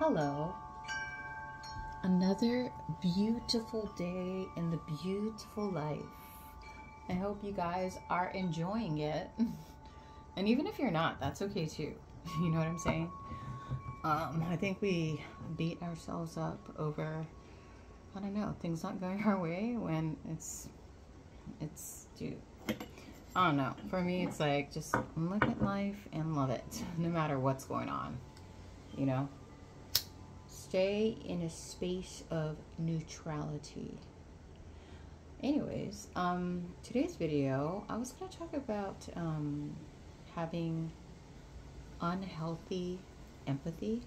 Hello. Another beautiful day in the beautiful life. I hope you guys are enjoying it. And even if you're not, that's okay too. You know what I'm saying? I think we beat ourselves up over, I don't know, things not going our way when it's dude. I don't know. For me, it's like just look at life and love it, no matter what's going on. You know? Stay in a space of neutrality. Anyways, today's video, I was going to talk about having unhealthy empathy.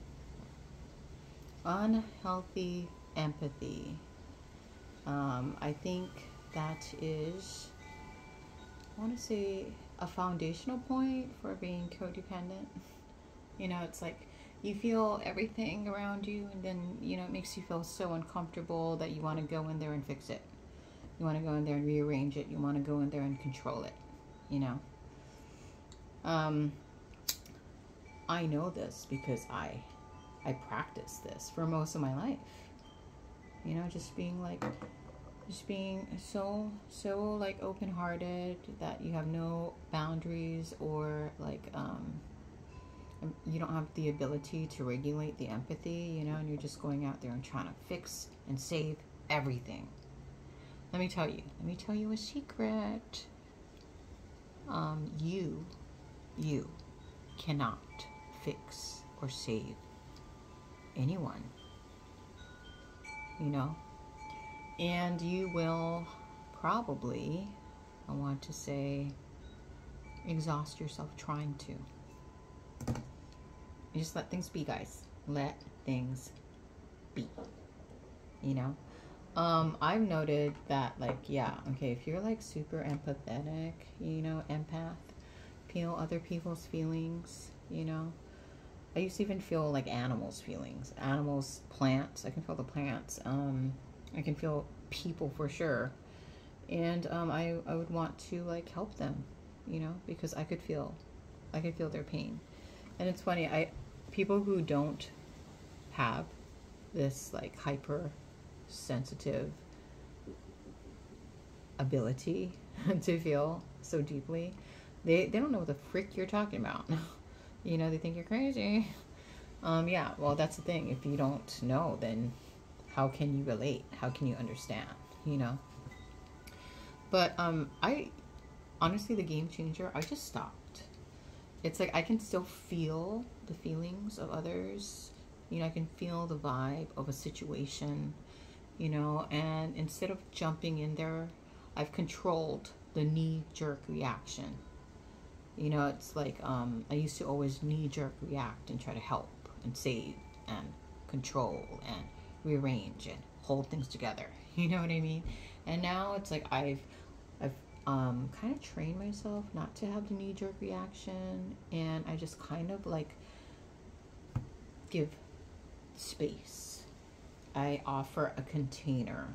Unhealthy empathy. I think that is, I want to say, a foundational point for being codependent. You know, it's like you feel everything around you, and then, you know, it makes you feel so uncomfortable that you want to go in there and fix it. You want to go in there and rearrange it. You want to go in there and control it, you know. I know this because I practiced this for most of my life. You know, just being so like open-hearted that you have no boundaries, or like you don't have the ability to regulate the empathy, you know, and you're just going out there and trying to fix and save everything. Let me tell you a secret. You cannot fix or save anyone, you know, and you will probably, I want to say, exhaust yourself trying to. You just let things be, guys. Let things be, you know. I've noted that, like, yeah, okay, if you're like super empathetic, you know, empath, feel other people's feelings, you know. I used to even feel like animals' feelings. Animals, plants, I can feel the plants. I can feel people for sure. And I would want to like help them, you know, because I could feel their pain. And it's funny, people who don't have this like hyper sensitive ability to feel so deeply, they don't know what the frick you're talking about. You know, they think you're crazy. Yeah, well, that's the thing. If you don't know, then how can you relate? How can you understand? You know? But I honestly, the game changer, I just stopped. It's like I can still feel the feelings of others. You know, I can feel the vibe of a situation, you know, and instead of jumping in there, I've controlled the knee-jerk reaction. You know, it's like I used to always knee-jerk react and try to help and save and control and rearrange and hold things together. You know what I mean? And now it's like I've kind of trained myself not to have the knee-jerk reaction, and I just kind of like give space. I offer a container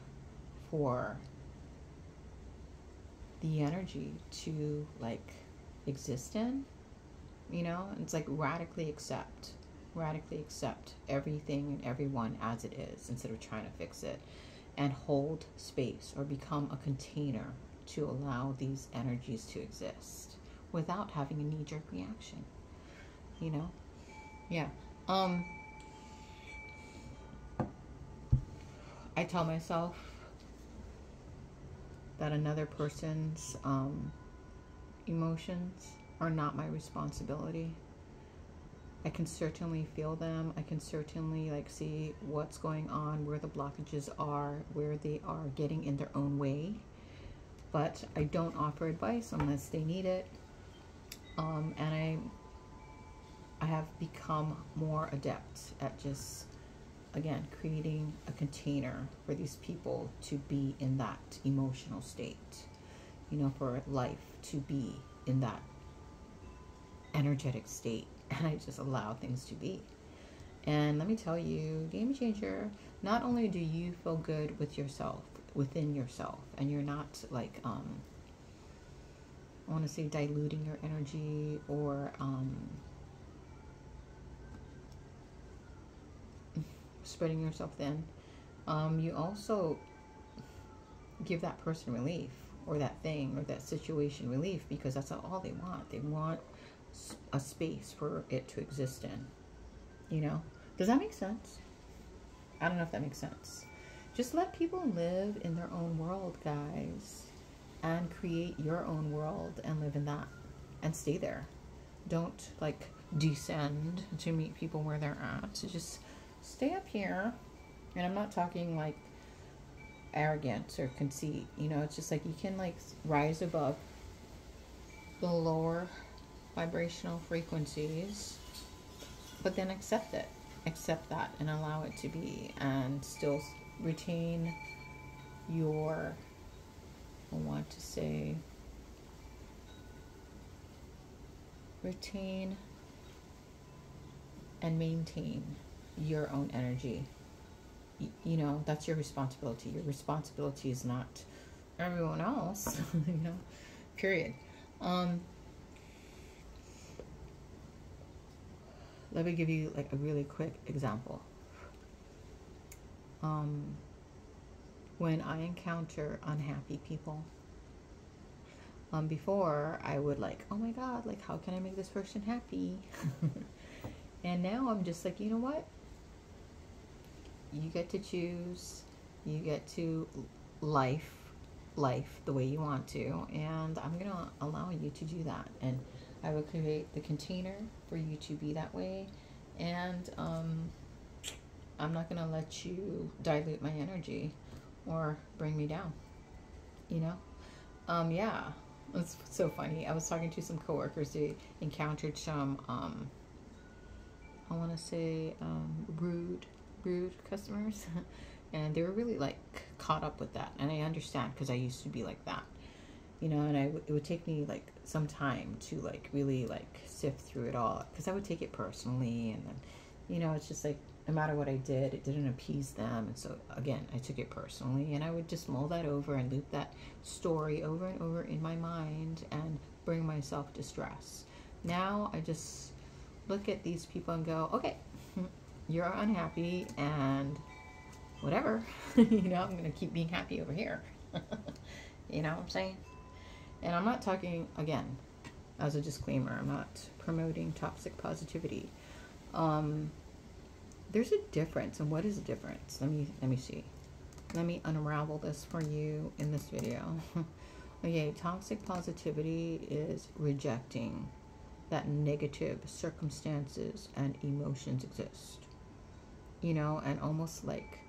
for the energy to like exist in, you know. It's like radically accept everything and everyone as it is, instead of trying to fix it, and hold space or become a container to allow these energies to exist without having a knee-jerk reaction, you know. Yeah. I tell myself that another person's emotions are not my responsibility. I can certainly feel them. I can certainly like see what's going on, where the blockages are, where they are getting in their own way. But I don't offer advice unless they need it. And I have become more adept at just, again, creating a container for these people to be in that emotional state, you know, for life to be in that energetic state, and I just allow things to be. And let me tell you, game changer, not only do you feel good with yourself, within yourself, and you're not like I want to say diluting your energy, or spreading yourself thin, you also give that person relief, or that thing or that situation relief, because that's all they want. They want a space for it to exist in. You know? Does that make sense? I don't know if that makes sense. Just let people live in their own world, guys, and create your own world and live in that and stay there. Don't like descend to meet people where they're at. So just stay up here. And I'm not talking like arrogance or conceit. You know, it's just like you can like rise above the lower vibrational frequencies, but then accept it. Accept that and allow it to be, and still retain your, I want to say, retain and maintain your own energy. You know, that's your responsibility. Your responsibility is not everyone else, you know, period. Let me give you like a really quick example. When I encounter unhappy people, before I would like, oh my God, like how can I make this person happy? And now I'm just like, you know what? You get to choose. You get to life the way you want to, and I'm gonna allow you to do that. And I will create the container for you to be that way, and I'm not gonna let you dilute my energy or bring me down. You know, yeah, it's so funny. I was talking to some coworkers. They encountered some, I want to say, rude customers, and they were really like caught up with that. And I understand, because I used to be like that. You know, and it would take me like some time to like really like sift through it all, because I would take it personally, and then, you know, it's just like no matter what I did, it didn't appease them, and so again, I took it personally, and I would just mull that over and loop that story over and over in my mind and bring myself distress. Now I just look at these people and go, okay, you're unhappy, and whatever, you know, I'm gonna keep being happy over here. You know what I'm saying? And I'm not talking, again, as a disclaimer, I'm not promoting toxic positivity. There's a difference. And what is the difference? Let me see. Let me unravel this for you in this video. Okay, toxic positivity is rejecting that negative circumstances and emotions exist. You know, and almost like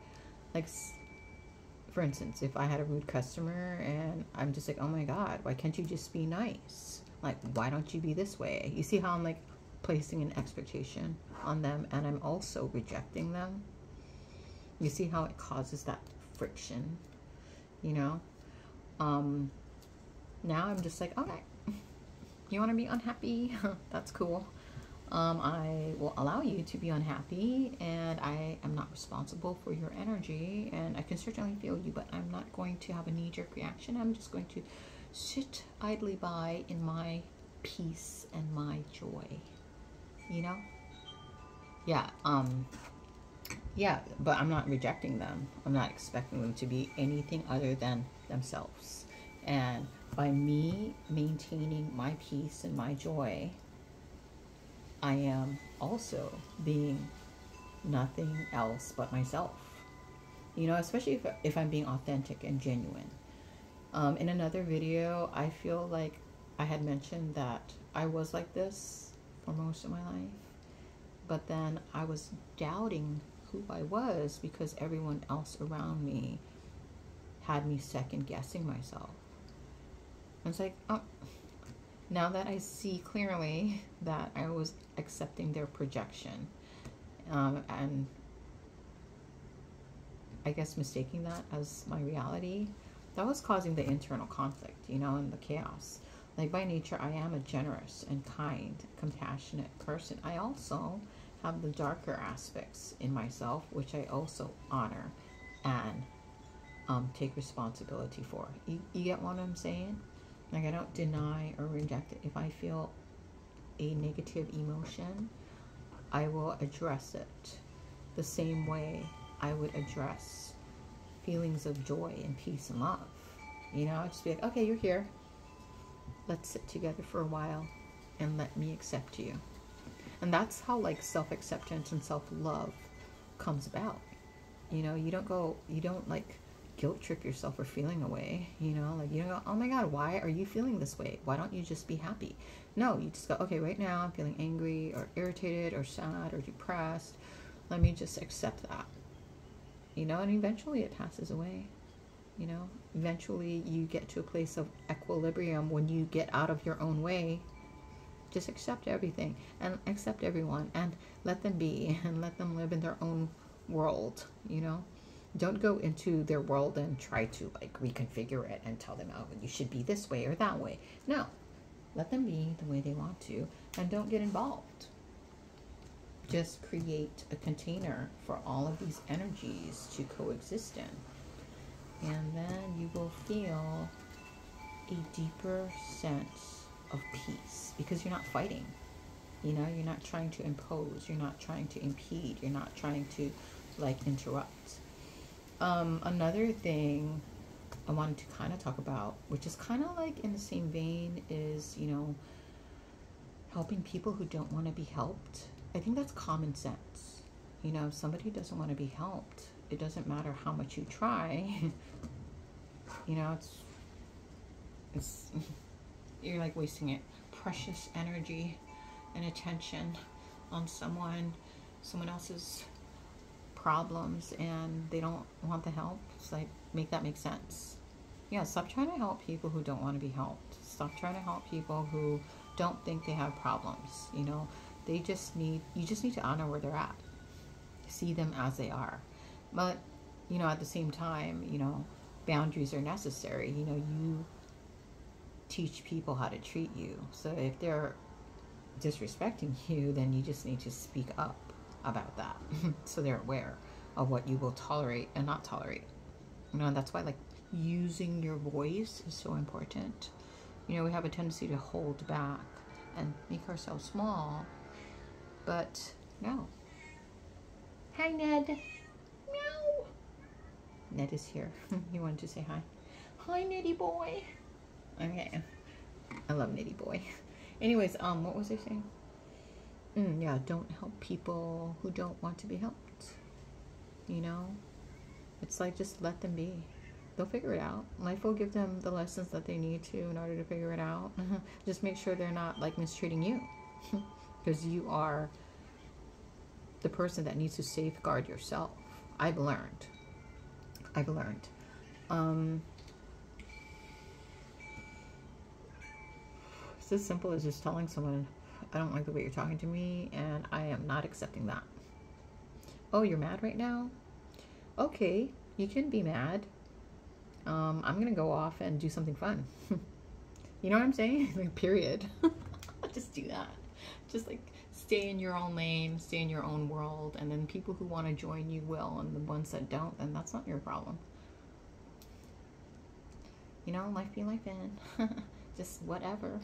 for instance, if I had a rude customer and I'm just like, oh my God, why can't you just be nice? Like, why don't you be this way? You see how I'm like placing an expectation on them, and I'm also rejecting them? You see how it causes that friction, you know? Now I'm just like, okay, you want to be unhappy? That's cool. I will allow you to be unhappy, and I am not responsible for your energy, and I can certainly feel you, but I'm not going to have a knee-jerk reaction. I'm just going to sit idly by in my peace and my joy, you know? Yeah, yeah, but I'm not rejecting them. I'm not expecting them to be anything other than themselves. And by me maintaining my peace and my joy, I am also being nothing else but myself. You know, especially if I'm being authentic and genuine. In another video, I feel like I had mentioned that I was like this for most of my life. But then I was doubting who I was because everyone else around me had me second guessing myself. I was like, oh. Now that I see clearly that I was accepting their projection, and I guess mistaking that as my reality, that was causing the internal conflict, you know, and the chaos. Like, by nature, I am a generous and kind, compassionate person. I also have the darker aspects in myself, which I also honor and take responsibility for. You get what I'm saying? Like, I don't deny or reject it. If I feel a negative emotion, I will address it the same way I would address feelings of joy and peace and love. You know, I'd just be like, okay, you're here. Let's sit together for a while and let me accept you. And that's how like self-acceptance and self-love comes about. You know, you don't like guilt trip yourself for feeling a way, you know, like you don't go, oh my God, why are you feeling this way? Why don't you just be happy? No, you just go, okay, right now I'm feeling angry or irritated or sad or depressed. Let me just accept that, you know, and eventually it passes away. You know, eventually you get to a place of equilibrium when you get out of your own way. Just accept everything and accept everyone and let them be and let them live in their own world, you know. Don't go into their world and try to like reconfigure it and tell them, oh, you should be this way or that way. No, let them be the way they want to and don't get involved. Just create a container for all of these energies to coexist in. And then you will feel a deeper sense of peace because you're not fighting. You know, you're not trying to impose. You're not trying to impede. You're not trying to like interrupt. Another thing I wanted to kind of talk about, which is kind of like in the same vein, is, you know, helping people who don't want to be helped. I think that's common sense. You know, if somebody doesn't want to be helped, it doesn't matter how much you try. You know, it's you're like wasting it. Precious energy and attention on someone else's problems and they don't want the help. It's like, make that make sense. Yeah, stop trying to help people who don't want to be helped. Stop trying to help people who don't think they have problems. You know, you just need to honor where they're at. See them as they are. But, you know, at the same time, you know, boundaries are necessary. You know, you teach people how to treat you. So if they're disrespecting you, then you just need to speak up about that so they're aware of what you will tolerate and not tolerate. You know, and that's why like using your voice is so important. You know, we have a tendency to hold back and make ourselves small, but no. Hi, Ned. Meow. Ned is here. He wanted to say hi. Hi, Nitty boy. Okay. I love Nitty boy. Anyways, what was I saying? Yeah, don't help people who don't want to be helped. You know, it's like just let them be. They'll figure it out. Life will give them the lessons that they need to in order to figure it out. Just make sure they're not like mistreating you, because you are the person that needs to safeguard yourself. I've learned. It's as simple as just telling someone, I don't like the way you're talking to me, and I am not accepting that. Oh, you're mad right now? Okay, you can be mad. I'm gonna go off and do something fun. You know what I'm saying? Like, period. Just do that. Just like stay in your own lane, stay in your own world, and then people who want to join you will, and the ones that don't, then that's not your problem. You know, life be life in. Just whatever.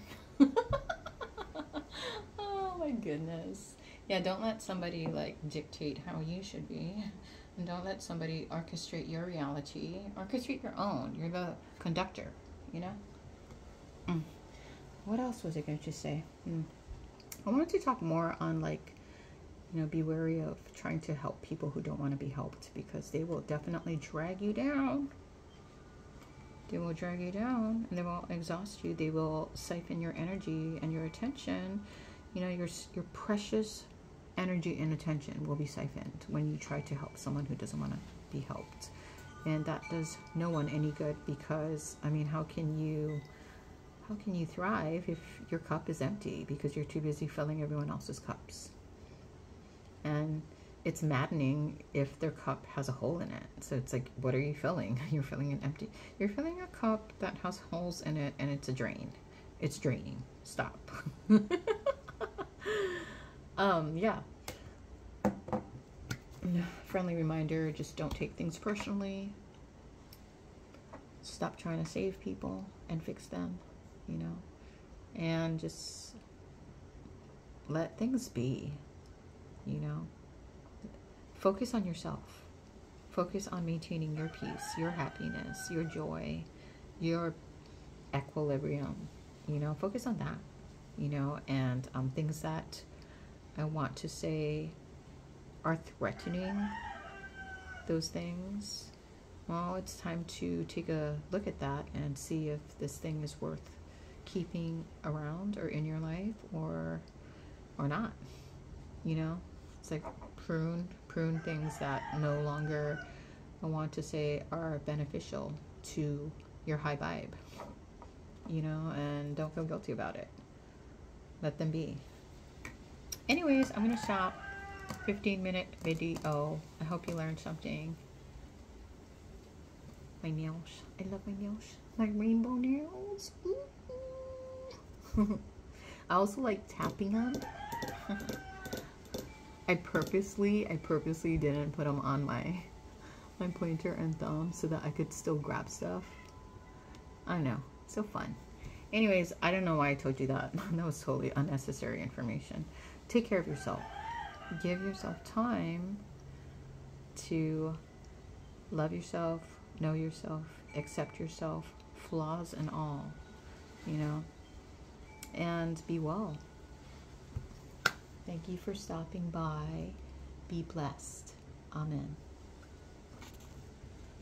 Oh my goodness. Yeah, don't let somebody like dictate how you should be. And don't let somebody orchestrate your reality. Orchestrate your own. You're the conductor, you know? What else was I going to say? I wanted to talk more on like, you know, be wary of trying to help people who don't want to be helped, because they will definitely drag you down. They will drag you down and they will exhaust you. They will siphon your energy and your attention. You know, your precious energy and attention will be siphoned when you try to help someone who doesn't want to be helped. And that does no one any good, because, I mean, how can you thrive if your cup is empty because you're too busy filling everyone else's cups? And it's maddening if their cup has a hole in it. So it's like, what are you filling? You're filling an empty. You're filling a cup that has holes in it, and it's a drain. It's draining. Stop. Yeah. Friendly reminder, just don't take things personally. Stop trying to save people and fix them, you know, and just let things be, you know. focus on yourself. Focus on maintaining your peace, your happiness, your joy, your equilibrium. You know, focus on that. You know, and things that I want to say are threatening those things, well, it's time to take a look at that and see if this thing is worth keeping around or in your life or not. You know, it's like prune things that no longer, I want to say, are beneficial to your high vibe. You know, and don't feel guilty about it. Let them be. Anyways, I'm gonna stop. 15-minute video. I hope you learned something. My nails. I love my nails. My rainbow nails. I also like tapping them. I purposely didn't put them on my pointer and thumb so that I could still grab stuff. I don't know. So fun. Anyways, I don't know why I told you that. That was totally unnecessary information. Take care of yourself. Give yourself time to love yourself, know yourself, accept yourself, flaws and all, you know, and be well. Thank you for stopping by. Be blessed. Amen.